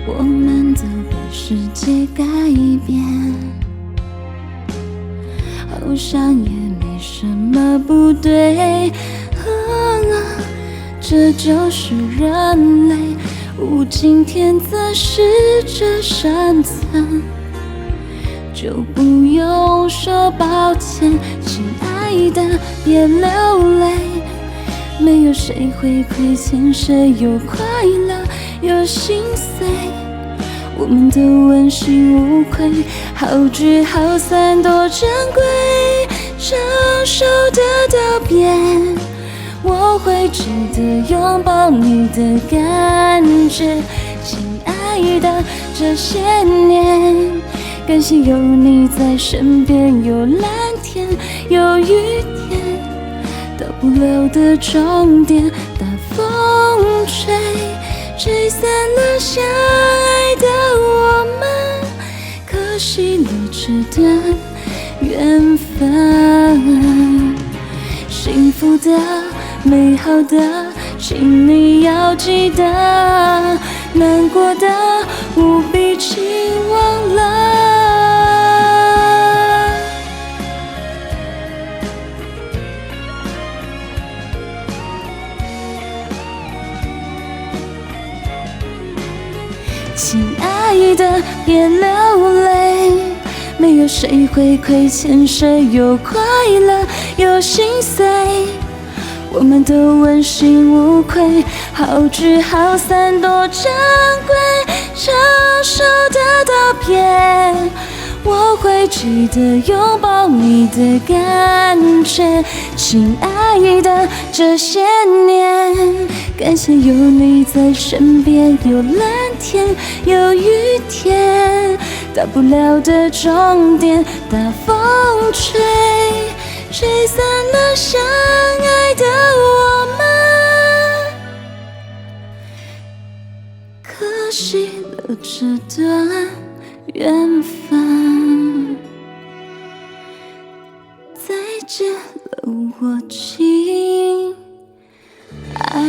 我们都被世界改变，好像也没什么不对。这就是人类物竞天择，适者生存，就不用说抱歉，亲爱的，别流泪。没有谁会亏欠谁，有快乐，有心碎，我们都问心无愧，好聚好散多珍贵，承受的道别，我会值得拥抱你的感觉。亲爱的，这些年感谢有你在身边，有蓝天有雨天，到不了的终点，大风吹吹散了相爱的我们，可惜了这段缘分。幸福的美好的请你要记得，难过的务必请忘了。亲爱的，别流泪，没有谁会亏欠谁，有快乐，有心碎，我们都问心无愧，好聚好散多珍贵，承受的道别，我会记得拥抱你的感觉。亲爱的，这些年感谢有你在身边，有蓝天有雨天，到不了的终点，大风吹吹散了相爱的我们，可惜了这段缘分。再见了，我亲爱